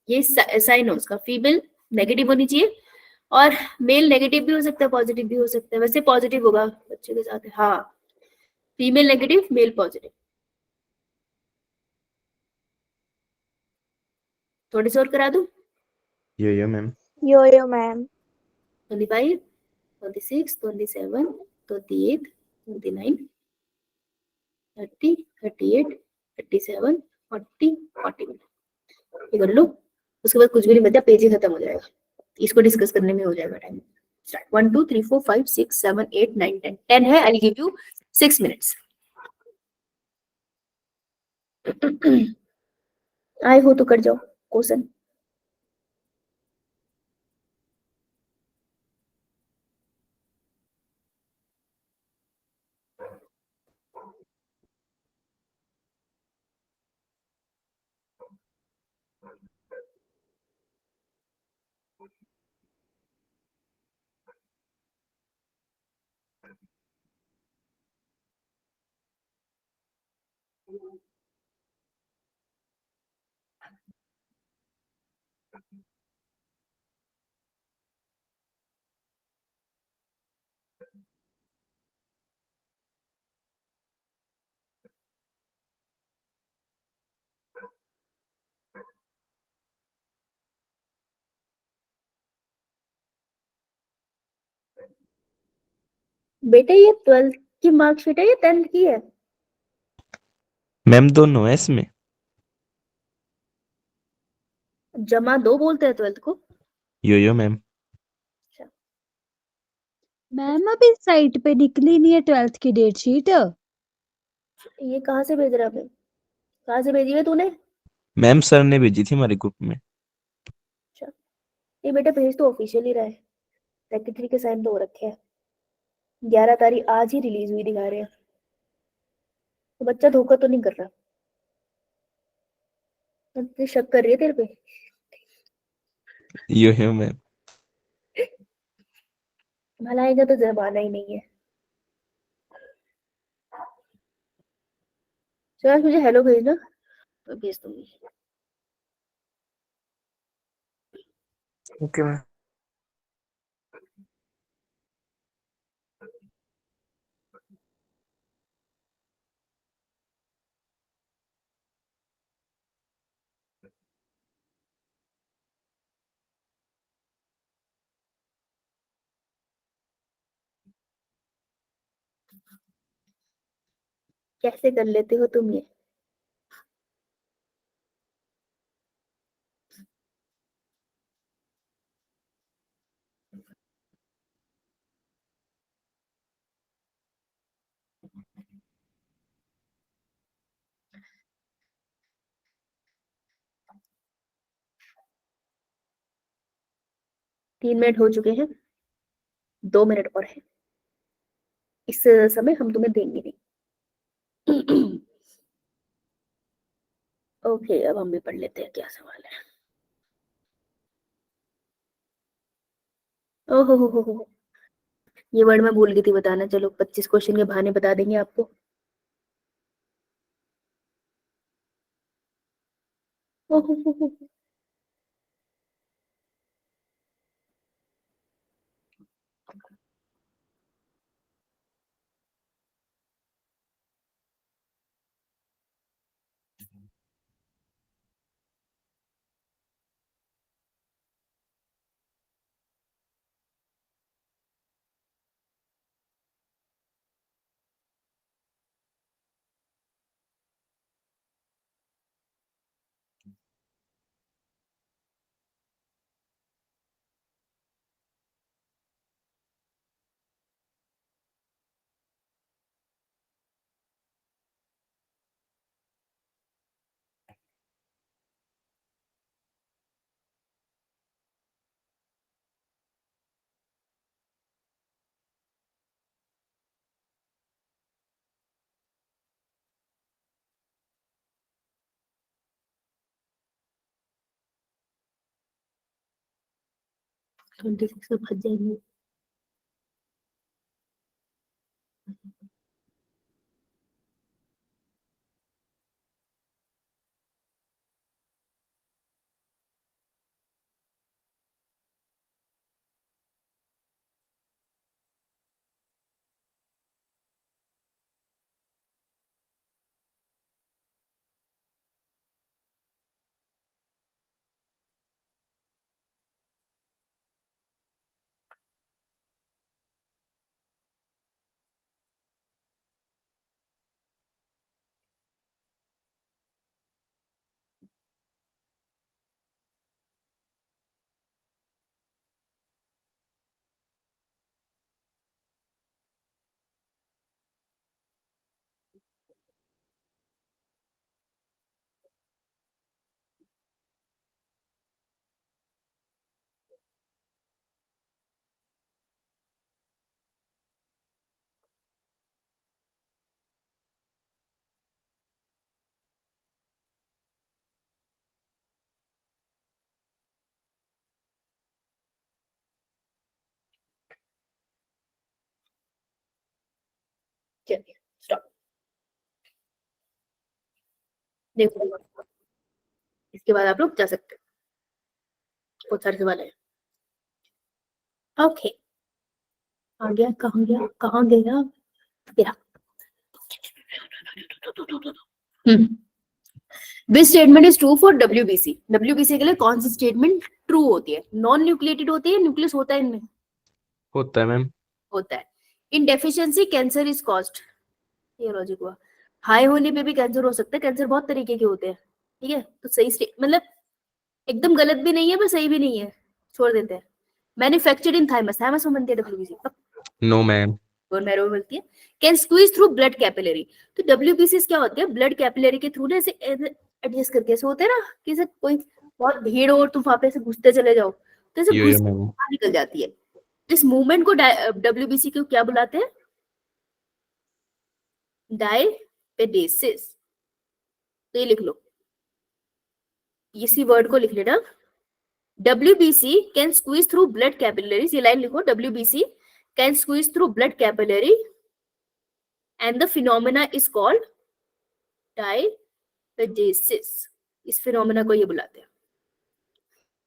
ये sign है उसका, female negative होनी चाहिए और mail negative भी हो सकता है, पॉजिटिव भी हो सकता है। वैसे पॉजिटिव होगा बच्चे के साथ, हाँ। Female negative male positive. थोड़ी सी और करा दूं। Yo ma'am. Yo-yo, ma'am. 25, 26, 27, 28, 29, 30, 38, 37, 40, 41। ये कर लो, उसके बाद कुछ भी नहीं बचा, पेज ही खत्म हो जाएगा। इसको डिस्कस करने में हो जाएगा टाइम। स्टार्ट 1 2 3 4 5 6 7 8 9 10 10 है। I give you 6 minutes. आए हो तो कर जाओ क्वेश्चन। बेटे ये 12th की मार्कशीट है, ये 10th की है। मैम दोनों है इसमें। जमा 2 बोलते हैं 12th को। यो मैम। मैम अभी साइट पे निकली नहीं है 12th की डेट शीट। ये कहाँ से भेज रहा है? कहाँ से भेजी है तूने? मैम सर ने भेजी थी हमारे ग्रुप में। ये बेटा भेज तो ऑफिशियल ही रहा है, सेक्रेटरी के साइन तो हो रखे हैं। 11 तारीख आज ही रिलीज हुई दिखा रहे हैं, तो बच्चा धोखा तो नहीं कर रहा। तो शक कर रही है तेरे पे। यो मैम। भलाएगा तो जमाना ही नहीं है। चल मुझे हेलो भेजना, तो भेज दूंगी। Okay ma'am. कैसे कर लेते हो तुम ये? तीन मिनट हो चुके हैं, 2 मिनट और है। इस समय हम तुम्हें देंगे नहीं। ओके, अब हम भी पढ़ लेते हैं क्या सवाल है। ओहो हो, ये वर्ड मैं भूल गई थी बताना। चलो 25 क्वेश्चन के बहाने बता देंगे आपको। ओहो हो। 26 में फंस जाएंगे। चलिए स्टॉप। देखो इसके बाद आप लोग जा सकते हैं, बहुत सारे सवाल है। ओके आ गया, कहाँ गया, कहाँ गया, गया। Which statement is true for WBC? WBC के लिए कौन सी स्टेटमेंट ट्रू होती है? नॉन न्यूक्लिएटेड होती है, न्यूक्लियस होता है इनमें? होता है मैम। होता है। इन डेफिशिएंसी कैंसर इज कॉज्ड, ये लॉजिक हुआ। हाई होने पे भी कैंसर हो सकता है, कैंसर बहुत तरीके के होते हैं, ठीक है? तो सही मतलब एकदम गलत भी नहीं है पर सही भी नहीं है, छोड़ देते हैं। मैन्युफैक्चर्ड इन थाइमस, थाइमस में बनती है WBC? No ma'am. Bone marrow में बनती है। Can squeeze through blood capillary, तो WBC क्या होती है? ब्लड कैपिलरी के थ्रू ना ऐसे एडजस्ट करके ऐसे होते हैं ना, कि ऐसे कोई बहुत भीड़ हो और तुम वहां पे ऐसे घुसते चले जाओ तो ऐसे यो घुस मैम। बाहर निकल जाती है। इस मूवमेंट को WBC को क्या बुलाते हैं? डायपेडेसिस। तो ये लिख लो, इसी वर्ड को लिख लेना। WBC can squeeze through blood capillaries, ये लाइन लिखो, WBC can squeeze through blood capillary and the phenomena is called diapedesis. इस फिनोमेना को ये बुलाते हैं।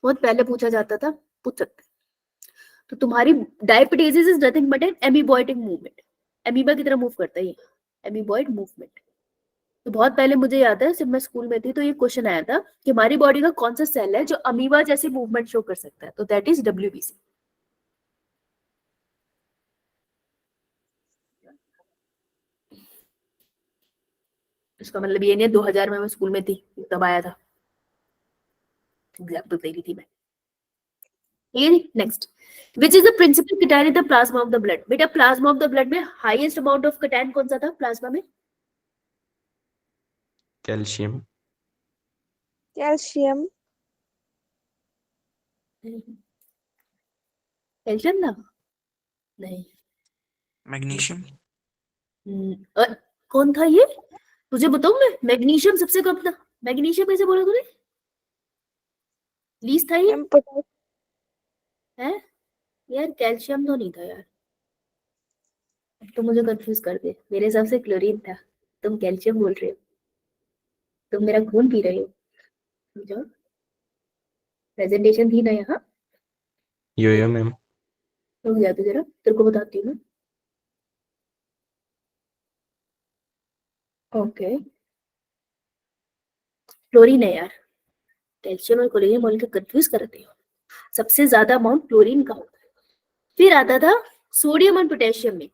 बहुत पहले पूछा जाता था, पूछ सकते हैं। तो तुम्हारी diapedesis is nothing but an amoeboid movement, amoeba की तरह मूव करता है ये, एमीबॉयड मूवमेंट। तो बहुत पहले मुझे याद है, जब मैं स्कूल में थी तो ये क्वेश्चन आया था कि हमारी बॉडी का कौन सा सेल है जो अमीबा जैसी मूवमेंट शो कर सकता है, तो दैट इज WBC। इसका मतलब ये नहीं 2000 में मैं स्कूल में थी तब आया था, एग्जाम्पल दे रही थी मैं। Next, which is the principal cation in the plasma of the blood? बेटा प्लाज्मा ऑफ द ब्लड में हाईएस्ट अमाउंट ऑफ कटायन कौन सा था प्लाज्मा में? कैल्शियम। कैल्शियम। कैल्शियम था? नहीं। मैग्नीशियम। कौन था ये? तुझे बताऊं मैं, मैग्नीशियम सबसे कम था। मैग्नीशियम कैसे बोला तूने? लीस्ट था ये मैम पोटेशियम। है यार, कैल्शियम तो नहीं था यार। अब तो मुझे कंफ्यूज कर दे, मेरे हिसाब से क्लोरीन था, तुम कैल्शियम बोल रहे हो, तुम मेरा खून पी रहे हो। समझो, प्रेजेंटेशन थी ना यहाँ। यो मैम। रुक जा, तो जरा तेरे को बताती हूँ मैं। ओके क्लोरीन है यार, कैल्शियम और क्लोरीन बोल के कंफ्यूज करते हो। सबसे ज्यादा अमाउंट क्लोरीन का होता है। फिर आता था सोडियम और पोटेशियम में।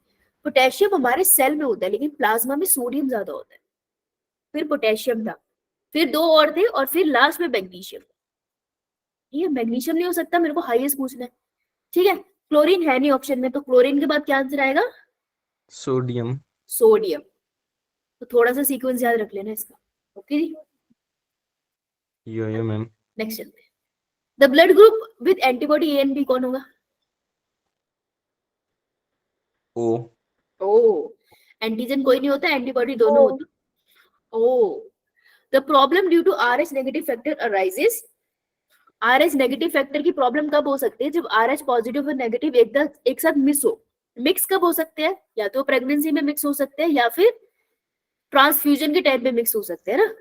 पोटेशियम हमारे सेल में होता है लेकिन प्लाज्मा में सोडियम ज्यादा होता है। फिर पोटेशियम था, फिर दो और थे, और फिर लास्ट में मैग्नीशियम। ये मैग्नीशियम नहीं हो सकता, मेरे को हाईएस्ट पूछना है, ठीक है? क्लोरीन है नहीं ऑप्शन में, तो क्लोरीन के बाद क्या आंसर आएगा? सोडियम। सोडियम। तो थोड़ा सा सीक्वेंस याद रख लेना इसका। ओके जी, यो मैम। नेक्स्ट चलते हैं। The blood group with antibody A and B कौन होगा? ओ। ओ, एंटीजन कोई नहीं होता, एंटीबॉडी दोनों ओ। होता। O, the problem due to RH negative factor arises RH negative factor की प्रॉब्लम कब हो सकती है? जब RH पॉजिटिव और नेगेटिव एक साथ मिक्स कब हो सकते हैं? या तो प्रेगनेंसी में मिक्स हो सकते हैं या फिर ट्रांसफ्यूजन के टाइम पे मिक्स हो सकते हैं ना।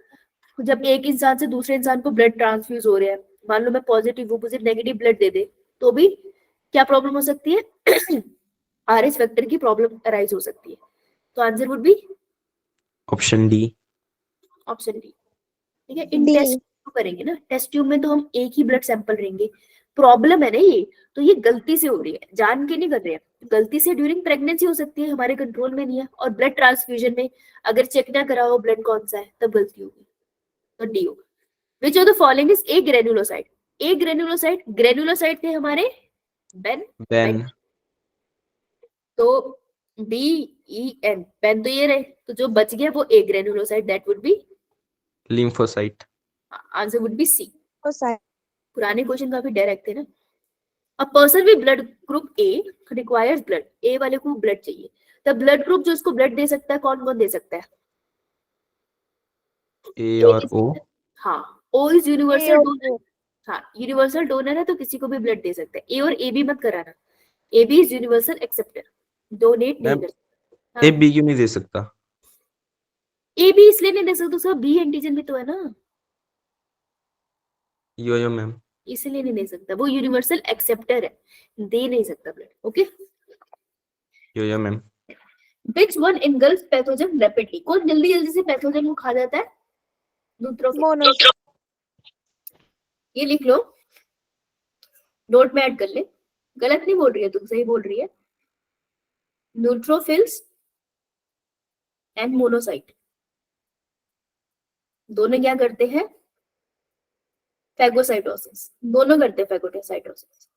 जब एक इंसान से दूसरे इंसान को ब्लड ट्रांसफ्यूज हो रहे हैं, मान लो मैं पॉजिटिव वो मुझे नेगेटिव ब्लड दे दे, तो भी क्या प्रॉब्लम हो सकती है? RH फैक्टर की प्रॉब्लम अराइज हो सकती है। तो answer would B option D. Option D. ठीक है, इन D. टेस्ट करेंगे ना, टेस्ट ट्यूब में तो हम एक ही ब्लड सैंपल लेंगे। प्रॉब्लम है ना ये, तो ये गलती से हो रही है, जान के नहीं कर रहे हैं। गलती से ड्यूरिंग प्रेगनेंसी हो सकती है, हमारे कंट्रोल में नहीं है। और ब्लड ट्रांसफ्यूजन में अगर चेक ना करा हो ब्लड कौन सा है, तब गलती होगी। तो डी होगा। Which of the following is a granulocyte? A granulocyte थे हमारे बेन, बेन। तो बी ई एन, बेन तो ये रहे, तो जो बच गया वो a granulocyte, that would be lymphocyte. Answer would be C. Lymphocyte. पुराने क्वेश्चन काफी डायरेक्ट थे ना। A person with blood group A requires blood, A वाले को ब्लड चाहिए, तब ब्लड ग्रुप जो उसको ब्लड दे सकता है कौन कौन दे सकता है? ए A और is- ओ। हाँ, O is universal A donor. और O. हाँ, यूनिवर्सल डोनर है तो किसी को भी ब्लड दे सकता है। ए और ए बी मत कराना, A B is universal acceptor, donate नहीं मैम कर सकता। ए बी क्यों नहीं दे सकता? ए बी इसलिए नहीं दे सकता, उसका बी एंटीजन भी तो है ना, यो मैम। इसलिए नहीं दे सकता। वो यूनिवर्सल एक्सेप्टर है, दे नहीं सकता blood. Okay, yo ma'am. Which one engulf pathogen rapidly? कौन जल्दी जल्दी से पैथोजन को खा जाता है? न्यूट्रोफिल। Monocyte. ये लिख लो, नोट में ऐड कर ले। गलत नहीं बोल रही है तुम, सही बोल रही है। न्यूट्रोफिल्स एंड मोनोसाइट दोनों क्या करते हैं? फैगोसाइटोसिस, दोनों करते हैं फैगोसाइटोसिस।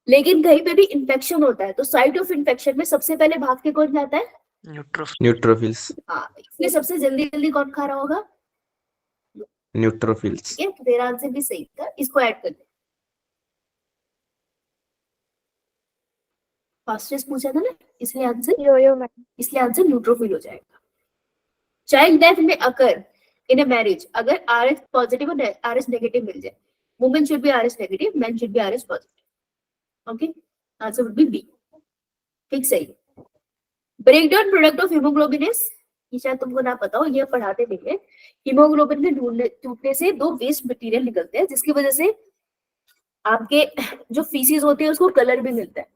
लेकिन कहीं पे भी इंफेक्शन होता है तो साइट ऑफ इंफेक्शन में सबसे पहले भाग के कौन जाता है? न्यूट्रोफिल्स। हाँ, इसलिए सबसे जल्दी जल्दी कौन खा रहा होगा? न्यूट्रोफिल्स। ठीक है, तो तेरा आंसर भी सही था, इसको ऐड कर दे। फास्टेस्ट पूछा था ना, इसलिए Yo-yo ma'am. न्यूट्रोफिल हो जाएगा। चाइल्ड डेथ में अकर इन अ मैरिज, अगर RH पॉजिटिव और RH नेगेटिव मिल जाए, women should be RH negative, man should be RH positive. Okay, answer would be B. ठीक, सही। Breakdown product of haemoglobin is, ये शायद तुमको ना पता हो, ये पढ़ाते नहीं है। हीमोग्लोबिन में टूटने से दो वेस्ट मटेरियल निकलते हैं, जिसकी वजह से आपके जो फीसिस होते हैं उसको कलर भी मिलता है,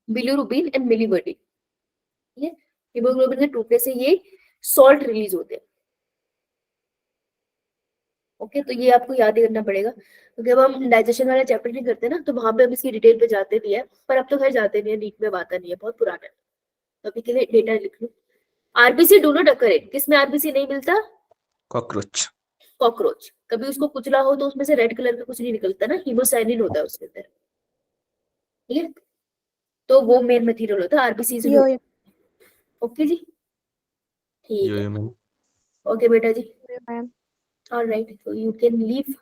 बिलिरुबिन एंड मिलिबर्टिन। ठीक है, हीमोग्लोबिन के टूटने से ये सॉल्ट रिलीज होते हैं। ओके, तो ये आपको याद ही करना पड़ेगा, क्योंकि अब हम डाइजेशन वाला चैप्टर नहीं करते ना, तो वहां पे हम इसकी डिटेल पे जाते भी है, पर अब तो खैर जाते नहीं है, नीट में आता नहीं है, बहुत पुराना है। तो अभी के लिए डेटा लिख लो। आरबीसी डू नॉट अकर इन, किसमें आरबीसी नहीं मिलता? कॉकरोच। कॉकरोच। कभी उसको कुचला हो तो उसमें से रेड कलर का कुछ नहीं निकलता ना, हीमोसाइनिन होता है उसके अंदर। ठीक है, तो वो मेन मटेरियल होता है आरबीसी से। Yo-yo. ओके जी, ठीक है। Yo ma'am. ओके बेटा जी, Yo-yo ma'am. ऑलराइट, तो यू कैन लीव।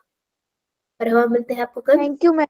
और हम मिलते हैं आपको कल। Thank you ma'am.